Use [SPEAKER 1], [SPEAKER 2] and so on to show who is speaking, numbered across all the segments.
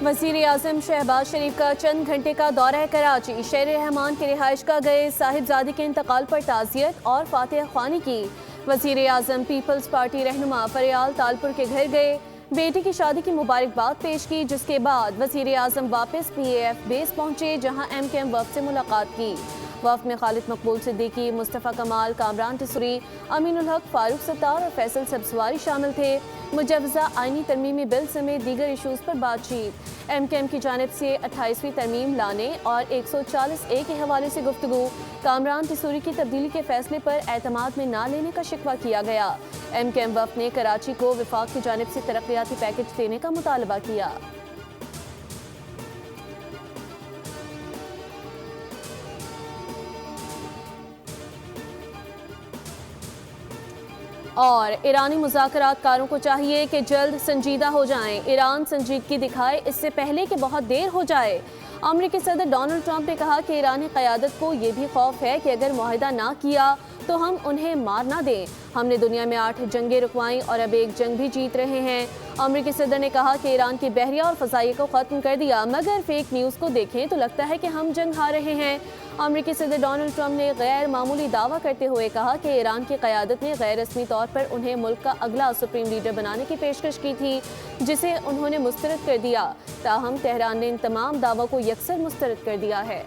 [SPEAKER 1] वज़ीर आज़म शहबाज शरीफ का चंद घंटे का दौरा है कराची। शेर रहमान के रिहाइश का गए साहिबजादे के इंतकाल पर ताज़ियत और फातिहा ख्वानी की। वज़ीर आज़म पीपल्स पार्टी रहनुमा फरियाल तालपुर के घर गए, बेटी की शादी की मुबारकबाद पेश की, जिसके बाद वज़ीर आज़म वापस PAF बेस पहुँचे, जहाँ MKM वफ़द से मुलाकात की। वफ़द में खालिद मकबूल सिद्दीकी, मुस्तफ़ा कमाल, कामरान टिसरी, अमीनुल हक, फारूक सत्तार और फैसल सब्सवारी शामिल थे। मुजवज़ा आइनी तरमीमी बिल समेत दीगर इशूज़ पर बातचीत। MKM की जानिब से 28वीं तरमीम लाने और 140A के हवाले से गुफ्तगू। कामरान टिसरी की तब्दीली के फैसले पर एतमाद में ना लेने का शिकवा किया गया। MKM वफ़द ने कराची को विफाक की जानिब से तरक्याती पैकेज देने का मुतालबा किया। और ईरानी मुज़ाकरातकारों को चाहिए कि जल्द संजीदा हो जाएं। ईरान संजीदगी दिखाए इससे पहले कि बहुत देर हो जाए। अमेरिकी सदर डोनाल्ड ट्रंप ने कहा कि ईरानी क़यादत को ये भी खौफ है कि अगर मुआहिदा ना किया तो हम उन्हें मार ना दें। हमने दुनिया में 8 जंगें रुकवाईं और अब एक जंग भी जीत रहे हैं। अमेरिकी सदर ने कहा कि ईरान की बहरिया और फ़ज़ाइया को ख़त्म कर दिया, मगर फेक न्यूज़ को देखें तो लगता है कि हम जंग हार रहे हैं। अमेरिकी सदर डोनाल्ड ट्रंप ने गैर मामूली दावा करते हुए कहा कि ईरान की क़यादत ने गैर रस्मी तौर पर उन्हें मुल्क का अगला सुप्रीम लीडर बनाने की पेशकश की थी, जिसे उन्होंने मुस्तरद कर दिया। ताहम तेहरान ने इन तमाम दावों को यकसर मुस्तरद कर दिया है।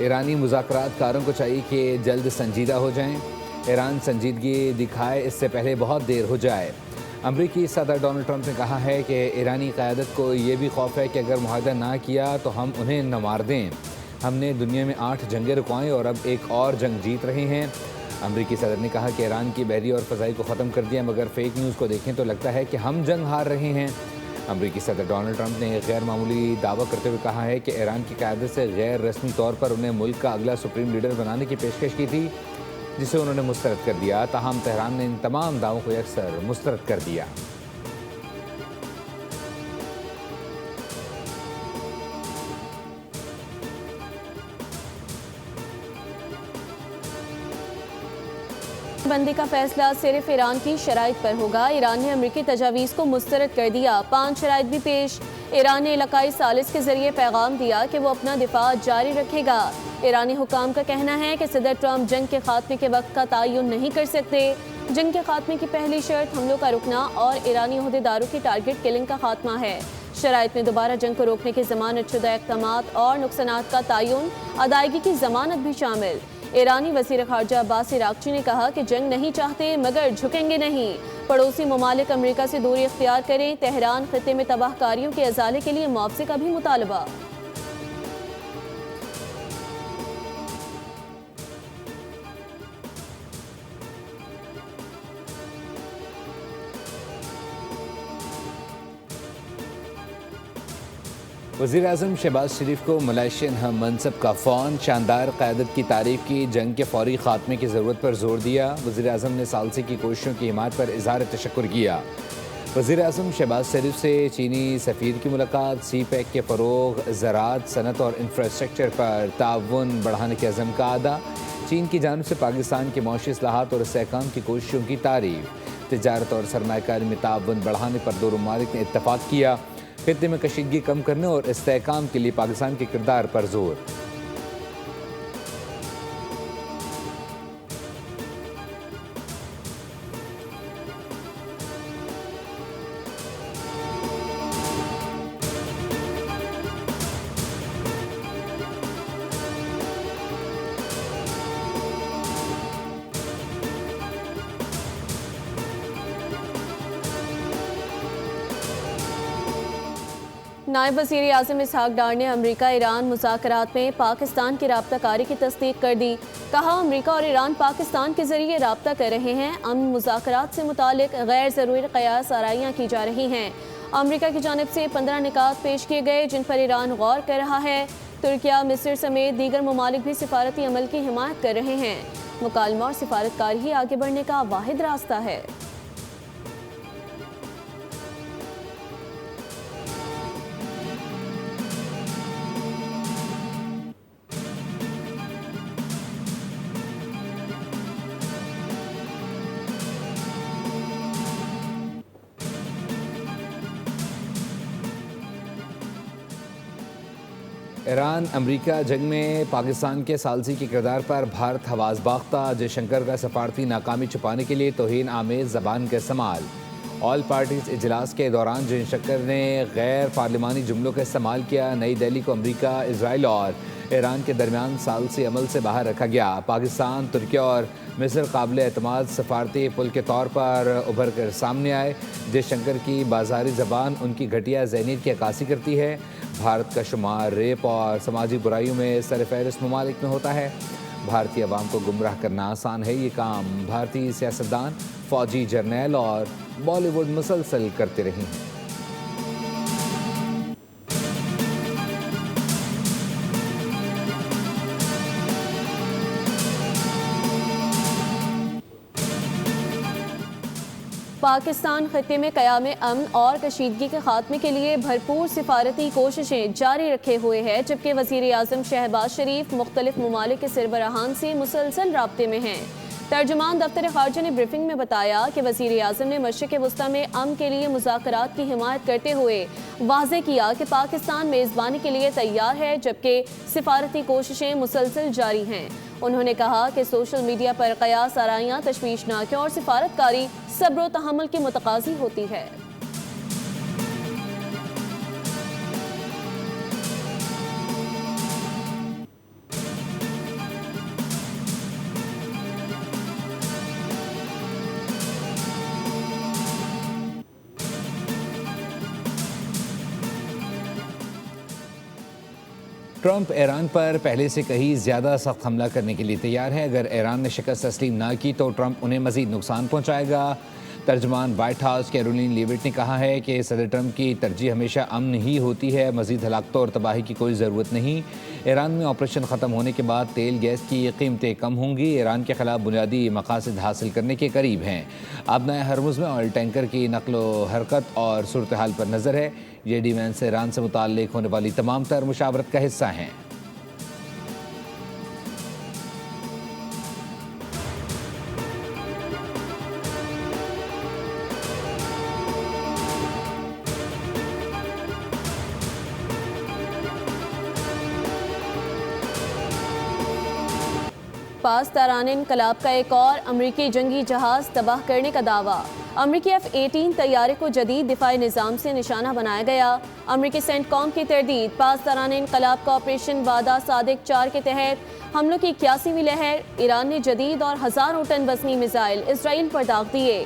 [SPEAKER 2] ईरानी मुज़ाकरातकारों को चाहिए कि जल्द संजीदा हो जाएं। ईरान संजीदगी दिखाए इससे पहले बहुत देर हो जाए। अमरीकी सदर डोनाल्ड ट्रंप ने कहा है कि ईरानी क़यादत को ये भी खौफ है कि अगर मुआहदा ना किया तो हम उन्हें न मार दें। हमने दुनिया में 8 जंगें रुकवाईं और अब एक और जंग जीत रहे हैं। अमरीकी सदर ने कहा कि ईरान की बहरी और फ़ज़ाई को ख़त्म कर दिया, मगर फेक न्यूज़ को देखें तो लगता है कि हम जंग हार रहे हैं। अमरीकी सदर डोनाल्ड ट्रंप ने गैर मामूली दावा करते हुए कहा है कि ईरान की क़यादत से गैर रस्मी तौर पर उन्हें मुल्क का अगला सुप्रीम लीडर बनाने की पेशकश की थी, जिसे उन्होंने मुस्तरद कर दिया। ताहम तेहरान ने इन तमाम दावों को अक्सर मुस्तरद कर दिया।
[SPEAKER 1] बंदी का फैसला सिर्फ ईरान की शराइत पर होगा। ईरान ने अमरीकी तजावीज़ को मुस्तरद कर दिया। 5 शराइत भी पेश। ईरान ने इलाकाई सालिस के जरिए पैगाम दिया कि वो अपना दिफा जारी रखेगा। ईरानी हुकाम का कहना है कि सदर ट्रंप जंग के खात्मे के वक्त का तयन नहीं कर सकते। जंग के खात्मे की पहली शर्त हमलों का रुकना और ईरानी ओहदेदारों की टारगेट किलिंग का खात्मा है। शराइत में दोबारा जंग को रोकने के ज़मानत शुदा इक़दामात और नुकसानात का तयन, अदायगी की ज़मानत भी शामिल। ईरानी वज़ीर ख़ारजा अब्बास इराक़ची ने कहा कि जंग नहीं चाहते मगर झुकेंगे नहीं। पड़ोसी ममालिक अमेरिका से दूरी इख्तियार करें। तेहरान खित्ते में तबाहकारियों के अज़ाले के लिए मुआवजे का भी मुतालबा।
[SPEAKER 2] वज़ीर आज़म शहबाज शरीफ को मलेशियन हम मनसब का फ़ौन शानदार क़यादत की तारीफ़ की, जंग के फौरी ख़ात्मे की ज़रूरत पर जोर दिया। वज़ीर आज़म ने सालसी की कोशिशों की हिमायत पर इज़हार तशक्कुर किया। वज़ीर आज़म शहबाज शरीफ से चीनी सफ़ीर की मुलाकात, CPEC के फ़रोग़, ज़राअत, सनत और इंफ्रास्ट्रक्चर पर ताउन बढ़ाने के अज़म का अदा। चीन की जानिब से पाकिस्तान के मौशी इस्लाहात और इस्तेहकाम की कोशिशों की तारीफ़। तिजारत और सरमायाकारी में ताउन बढ़ाने पर दो ममालिक ने इत्तफ़ाक़ किया। खित्ते में कशीदगी कम करने और इस्तेहकाम के लिए पाकिस्तान के किरदार पर जोर।
[SPEAKER 1] नायब वज़ीर आज़म इसहाक डार ने अमरीका ईरान मुज़ाकरात में पाकिस्तान की राब्ताकारी की तस्दीक कर दी। कहा, अमरीका और ईरान पाकिस्तान के जरिए राब्ता कर रहे हैं। अमन मुज़ाकरात से मुतालिक गैर ज़रूरी क़यास आराइयाँ की जा रही हैं। अमरीका की जानिब से 15 निकात पेश किए गए, जिन पर ईरान गौर कर रहा है। तुर्किया, मिस्र समेत दीगर ममालिक भी सिफारती अमल की हिमायत कर रहे हैं। मुकालमा और सिफारतकारी ही आगे बढ़ने का वाहिद रास्ता है।
[SPEAKER 2] ईरान अमरीका जंग में पाकिस्तान के सालसी के किरदार पर भारत हवास बाख्ता। जयशंकर का सफारती नाकामी छुपाने के लिए तौहीन आमेज ज़बान का इस्तेमाल। ऑल पार्टीज इजलास के दौरान जयशंकर ने गैर पार्लिमानी जुमलों का इस्तेमाल किया। नई दिल्ली को अमरीका, इसराइल और ईरान के दरमियान सालसी अमल से बाहर रखा गया। पाकिस्तान, तुर्किया और मिस्र काबिल एतमाद सफारती पुल के तौर पर उभर कर सामने आए। जयशंकर की बाजारी ज़बान उनकी घटिया ज़हनीत की अक्कासी करती है। भारत का शुमार रेप और समाजी बुराइयों में सरफहरिस्त ममालिक में होता है। भारतीय अवाम को गुमराह करना आसान है। ये काम भारतीय सियासतदान, फौजी जर्नैल और बॉलीवुड मुसलसल करते रहे हैं।
[SPEAKER 1] पाकिस्तान खत्ते में क़याम अमन और कशीदगी के खात्मे के लिए भरपूर सिफारती कोशिशें जारी रखे हुए है, जबकि वज़ीर आज़म शहबाज शरीफ मुख्तलिफ ममालिक के सरबराहान से मुसलसल राब्ते में हैं। तर्जुमान दफ्तर खारजा ने ब्रीफिंग में बताया कि वज़ीर आज़म ने मशरिक़ वस्ता में अमन के लिए मुज़ाकरात की हिमायत करते हुए वाज़ेह किया कि पाकिस्तान मेज़बानी के लिए तैयार है, जबकि सिफारती कोशिशें मुसलसल जारी हैं। उन्होंने कहा कि सोशल मीडिया पर क़यास आराइयाँ तशवीशनाक हैं और सिफारतकारी सब्र व तहम्मुल की मुतकाज़ी होती है।
[SPEAKER 2] ट्रंप ईरान पर पहले से कहीं ज़्यादा सख्त हमला करने के लिए तैयार है। अगर ईरान ने शिकस्त तस्लीम ना की तो ट्रंप उन्हें मज़ीद नुकसान पहुँचाएगा। तर्जमान वाइट हाउस कैरोलिन लीविट ने कहा है कि सदर ट्रंप की तरजीह हमेशा अमन ही होती है, मज़ीद हलाकतों और तबाही की कोई ज़रूरत नहीं। ईरान में ऑपरेशन ख़त्म होने के बाद तेल गैस की कीमतें कम होंगी। ईरान के ख़िलाफ़ बुनियादी मकासद हासिल करने के करीब हैं। आबनाए हरमुज़ में ऑयल टैंकर की नकलो हरकत और सूरत हाल पर नज़र है। ये डिफेंस ईरान से मुताल्लिक़ होने वाली तमाम तर मुशावरत का हिस्सा हैं।
[SPEAKER 1] पास तारान इनकलाब का एक और अमरीकी जंगी जहाज़ तबाह करने का दावा। अमरीकी F-18 तैयारे को जदीद दिफाई निज़ाम से निशाना बनाया गया। अमरीकी सेंटकॉम की तरदीद पास तारान इनकलाब का ऑपरेशन वादा सादिक 4 के तहत हमलों की 81वीं लहर। ईरान ने जदीद और हज़ारों टन वज़नी मिसाइल इसराइल पर दाग दिए।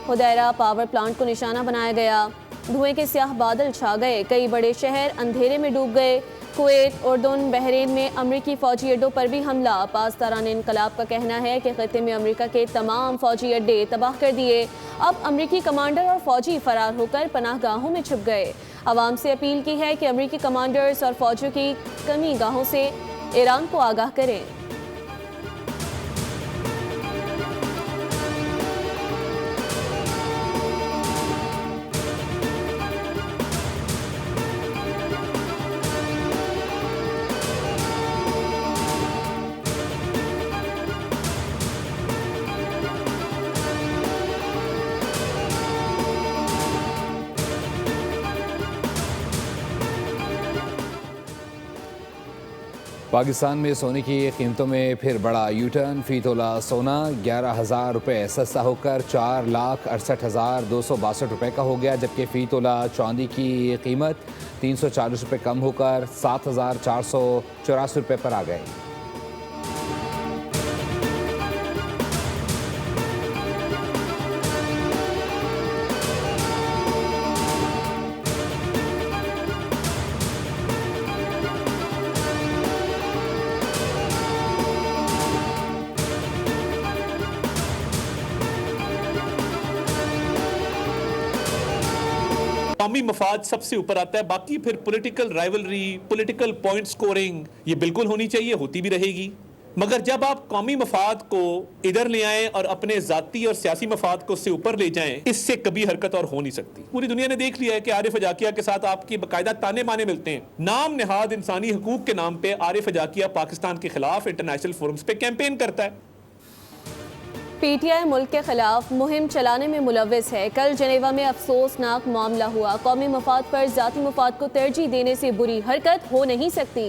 [SPEAKER 1] हुदैरा पावर प्लांट को निशाना बनाया गया। धुएं के स्याह बादल छा गए। कई बड़े शहर अंधेरे में डूब गए। कुवैत, उर्दून, बहरीन में अमरीकी फ़ौजी अड्डों पर भी हमला। पास तारान इनकलाब का कहना है कि खत्ते में अमरीका के तमाम फ़ौजी अड्डे तबाह कर दिए। अब अमरीकी कमांडर और फ़ौजी फरार होकर पनाहगाहों में छुप गए। आवाम से अपील की है कि अमरीकी कमांडर्स और फ़ौजियों की कमी गाहों से ईरान को आगाह करें।
[SPEAKER 2] पाकिस्तान में सोने की कीमतों में फिर बड़ा यूटर्न। फ़ी तोला सोना 11,000 रुपये सस्ता होकर 4,68,262 रुपये का हो गया, जबकि फ़ी तोला चांदी की कीमत 340 रुपये कम होकर 7,484 रुपये पर आ गए।
[SPEAKER 3] कौमी मफाद सबसे ऊपर आता है, बाकी फिर political rivalry, political point scoring ये बिल्कुल होनी चाहिए, होती भी रहेगी। मगर जब आप कौमी मफाद को इधर ले आएं और अपने ज़ाती और सियासी मफाद को उससे ऊपर ले जाएं, इससे कभी हरकत और हो नहीं सकती। पूरी दुनिया ने देख लिया है कि आरिफ अजाकिया के साथ आपकी बाकायदा ताने बाने मिलते हैं। नाम नहाद इंसानी हकूक के नाम पे आरिफ अजाकिया पाकिस्तान के खिलाफ इंटरनेशनल फोरम्स पे कैंपेन करता है।
[SPEAKER 1] पीटीआई मुल्क के खिलाफ मुहिम चलाने में मुलव्विस है। कल जनेवा में अफसोसनाक मामला हुआ। कौमी मफाद पर जाती मफाद को तरजीह देने से बुरी हरकत हो नहीं सकती।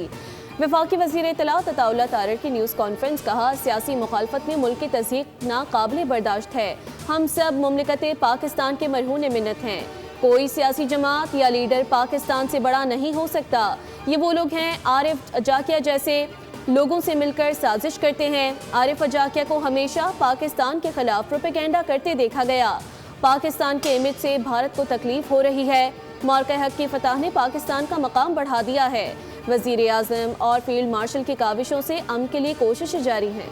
[SPEAKER 1] वफाकी वज़ीर इत्तलात अताउल्लाह तारर की न्यूज़ कॉन्फ्रेंस। कहा, सियासी मुखालफत में मुल्क की तज़यीक़ नाकाबिल बर्दाश्त है। हम सब मुमलिकत पाकिस्तान के मरहून मिन्नत हैं। कोई सियासी जमात या लीडर पाकिस्तान से बड़ा नहीं हो सकता। ये वो लोग हैं आरिफ अजाकिया जैसे लोगों से मिलकर साजिश करते हैं। आरिफ अजाकिया को हमेशा पाकिस्तान के खिलाफ प्रोपेगेंडा करते देखा गया। पाकिस्तान के इमेज से भारत को तकलीफ हो रही है। मौक़े हक की फतह ने पाकिस्तान का मकाम बढ़ा दिया है। वज़ीर आज़म और फील्ड मार्शल की काविशों से अमन के लिए कोशिशें जारी हैं।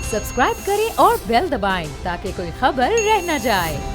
[SPEAKER 4] सब्सक्राइब करें और बेल दबाएं ताकि कोई खबर रह न जाए।